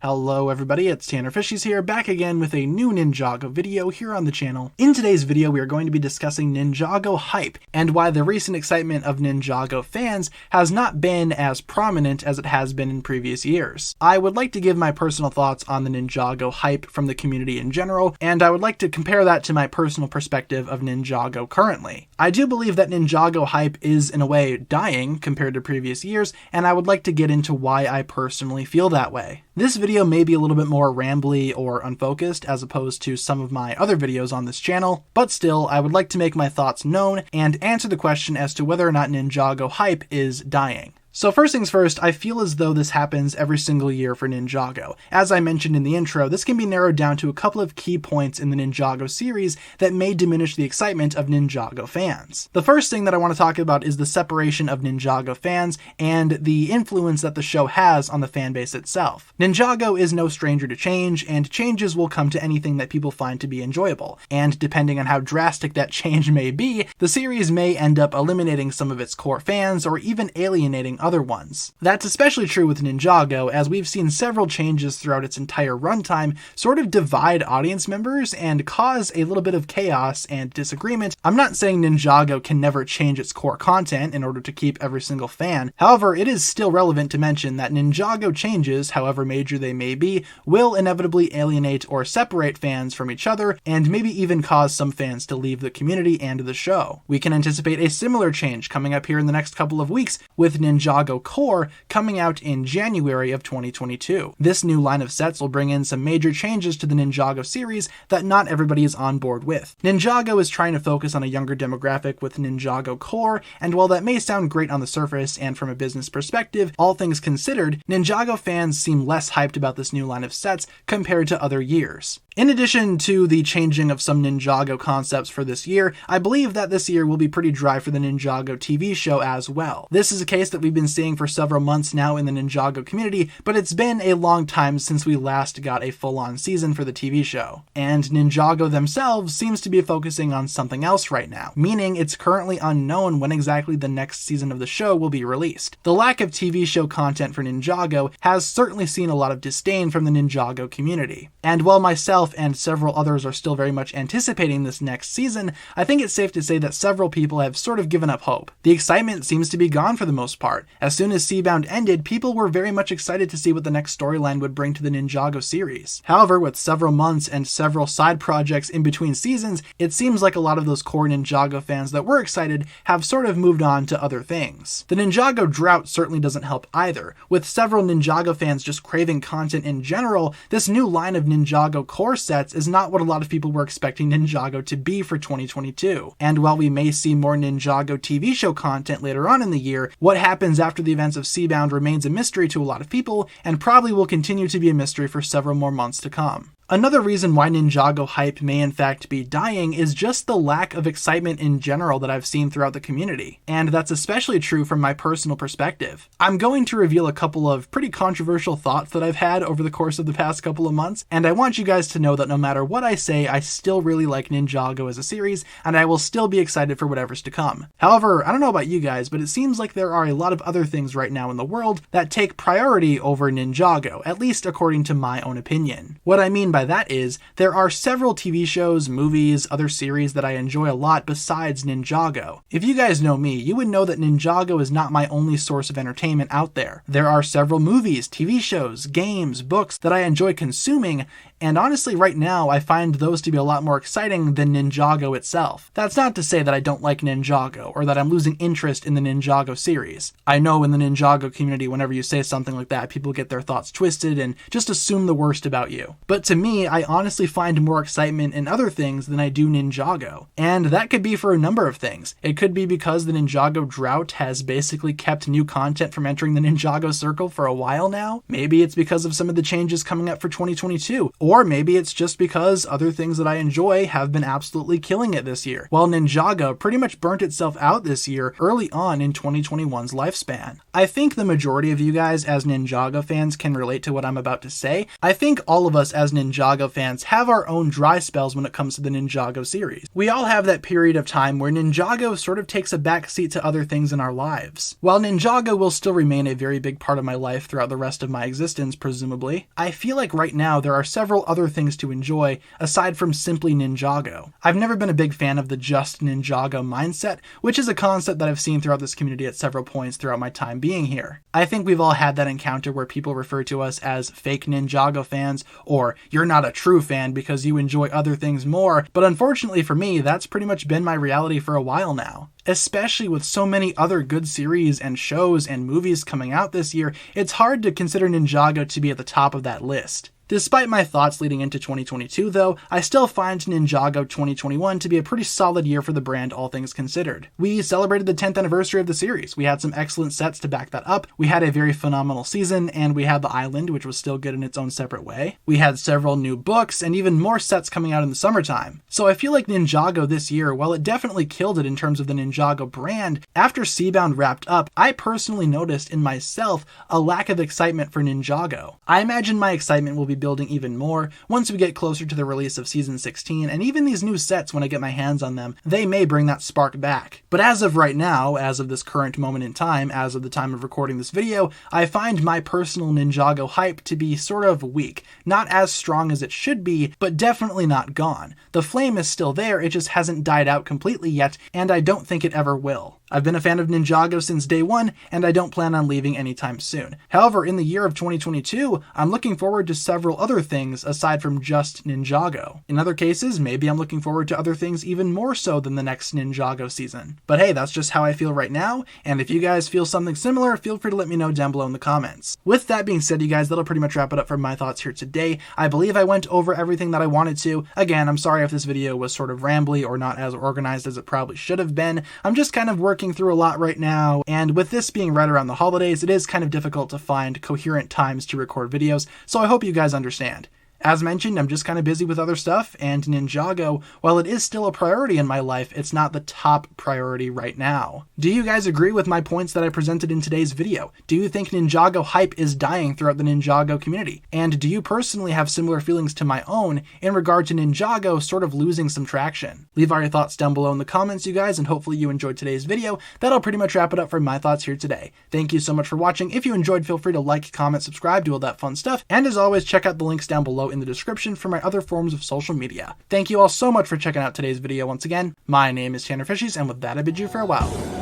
Hello everybody, it's TannerFishies here, back again with a new Ninjago video here on the channel. In today's video, we are going to be discussing Ninjago hype, and why the recent excitement of Ninjago fans has not been as prominent as it has been in previous years. I would like to give my personal thoughts on the Ninjago hype from the community in general, and I would like to compare that to my personal perspective of Ninjago currently. I do believe that Ninjago hype is, in a way, dying compared to previous years, and I would like to get into why I personally feel that way. This video may be a little bit more rambly or unfocused as opposed to some of my other videos on this channel, but still, I would like to make my thoughts known and answer the question as to whether or not Ninjago hype is dying. So first things first, I feel as though this happens every single year for Ninjago. As I mentioned in the intro, this can be narrowed down to a couple of key points in the Ninjago series that may diminish the excitement of Ninjago fans. The first thing that I want to talk about is the separation of Ninjago fans and the influence that the show has on the fanbase itself. Ninjago is no stranger to change, and changes will come to anything that people find to be enjoyable. And depending on how drastic that change may be, the series may end up eliminating some of its core fans or even alienating other ones. That's especially true with Ninjago, as we've seen several changes throughout its entire runtime sort of divide audience members and cause a little bit of chaos and disagreement. I'm not saying Ninjago can never change its core content in order to keep every single fan. However, it is still relevant to mention that Ninjago changes, however major they may be, will inevitably alienate or separate fans from each other, and maybe even cause some fans to leave the community and the show. We can anticipate a similar change coming up here in the next couple of weeks with Ninjago Core coming out in January of 2022. This new line of sets will bring in some major changes to the Ninjago series that not everybody is on board with. Ninjago is trying to focus on a younger demographic with Ninjago Core, and while that may sound great on the surface and from a business perspective, all things considered, Ninjago fans seem less hyped about this new line of sets compared to other years. In addition to the changing of some Ninjago concepts for this year, I believe that this year will be pretty dry for the Ninjago TV show as well. This is a case that we've been seeing for several months now in the Ninjago community, but it's been a long time since we last got a full-on season for the TV show. And Ninjago themselves seems to be focusing on something else right now, meaning it's currently unknown when exactly the next season of the show will be released. The lack of TV show content for Ninjago has certainly seen a lot of disdain from the Ninjago community. And while myself and several others are still very much anticipating this next season, I think it's safe to say that several people have sort of given up hope. The excitement seems to be gone for the most part. As soon as Seabound ended, people were very much excited to see what the next storyline would bring to the Ninjago series. However, with several months and several side projects in between seasons, it seems like a lot of those core Ninjago fans that were excited have sort of moved on to other things. The Ninjago drought certainly doesn't help either. With several Ninjago fans just craving content in general, this new line of Ninjago core sets is not what a lot of people were expecting Ninjago to be for 2022. And while we may see more Ninjago TV show content later on in the year, what happens after the events of Seabound remains a mystery to a lot of people, and probably will continue to be a mystery for several more months to come. Another reason why Ninjago hype may in fact be dying is just the lack of excitement in general that I've seen throughout the community, and that's especially true from my personal perspective. I'm going to reveal a couple of pretty controversial thoughts that I've had over the course of the past couple of months, and I want you guys to know that no matter what I say, I still really like Ninjago as a series, and I will still be excited for whatever's to come. However, I don't know about you guys, but it seems like there are a lot of other things right now in the world that take priority over Ninjago, at least according to my own opinion. What I mean by that is, there are several TV shows, movies, other series that I enjoy a lot besides Ninjago. If you guys know me, you would know that Ninjago is not my only source of entertainment out there. There are several movies, TV shows, games, books that I enjoy consuming, and honestly right now I find those to be a lot more exciting than Ninjago itself. That's not to say that I don't like Ninjago, or that I'm losing interest in the Ninjago series. I know in the Ninjago community, whenever you say something like that, people get their thoughts twisted and just assume the worst about you. But to me, I honestly find more excitement in other things than I do Ninjago. And that could be for a number of things. It could be because the Ninjago drought has basically kept new content from entering the Ninjago circle for a while now. Maybe it's because of some of the changes coming up for 2022. Or maybe it's just because other things that I enjoy have been absolutely killing it this year, while Ninjago pretty much burnt itself out this year early on in 2021's lifespan. I think the majority of you guys as Ninjago fans can relate to what I'm about to say. I think all of us as Ninjago Ninjago fans have our own dry spells when it comes to the Ninjago series. We all have that period of time where Ninjago sort of takes a backseat to other things in our lives. While Ninjago will still remain a very big part of my life throughout the rest of my existence, presumably, I feel like right now there are several other things to enjoy aside from simply Ninjago. I've never been a big fan of the just Ninjago mindset, which is a concept that I've seen throughout this community at several points throughout my time being here. I think we've all had that encounter where people refer to us as fake Ninjago fans, or you're not a true fan because you enjoy other things more, but unfortunately for me, that's pretty much been my reality for a while now. Especially with so many other good series and shows and movies coming out this year, it's hard to consider Ninjago to be at the top of that list. Despite my thoughts leading into 2022 though, I still find Ninjago 2021 to be a pretty solid year for the brand, all things considered. We celebrated the 10th anniversary of the series, we had some excellent sets to back that up, we had a very phenomenal season, and we had the island, which was still good in its own separate way. We had several new books, and even more sets coming out in the summertime. So I feel like Ninjago this year, while it definitely killed it in terms of the Ninjago brand, after Seabound wrapped up, I personally noticed in myself a lack of excitement for Ninjago. I imagine my excitement will be building even more once we get closer to the release of season 16, and even these new sets, when I get my hands on them, they may bring that spark back. But as of right now, as of this current moment in time, as of the time of recording this video, I find my personal Ninjago hype to be sort of weak. Not as strong as it should be, but definitely not gone. The flame is still there, it just hasn't died out completely yet, and I don't think it ever will. I've been a fan of Ninjago since day one, and I don't plan on leaving anytime soon. However, in the year of 2022, I'm looking forward to several other things aside from just Ninjago. In other cases, maybe I'm looking forward to other things even more so than the next Ninjago season. But hey, that's just how I feel right now, and if you guys feel something similar, feel free to let me know down below in the comments. With that being said, you guys, that'll pretty much wrap it up for my thoughts here today. I believe I went over everything that I wanted to. Again, I'm sorry if this video was sort of rambly or not as organized as it probably should have been. I'm just kind of working through a lot right now, and with this being right around the holidays, it is kind of difficult to find coherent times to record videos, so I hope you guys understand. As mentioned, I'm just kind of busy with other stuff, and Ninjago, while it is still a priority in my life, it's not the top priority right now. Do you guys agree with my points that I presented in today's video? Do you think Ninjago hype is dying throughout the Ninjago community? And do you personally have similar feelings to my own in regard to Ninjago sort of losing some traction? Leave all your thoughts down below in the comments, you guys, and hopefully you enjoyed today's video. That'll pretty much wrap it up for my thoughts here today. Thank you so much for watching. If you enjoyed, feel free to like, comment, subscribe, do all that fun stuff, and as always, check out the links down below in the description for my other forms of social media. Thank you all so much for checking out today's video once again. My name is TannerFishies, and with that I bid you farewell.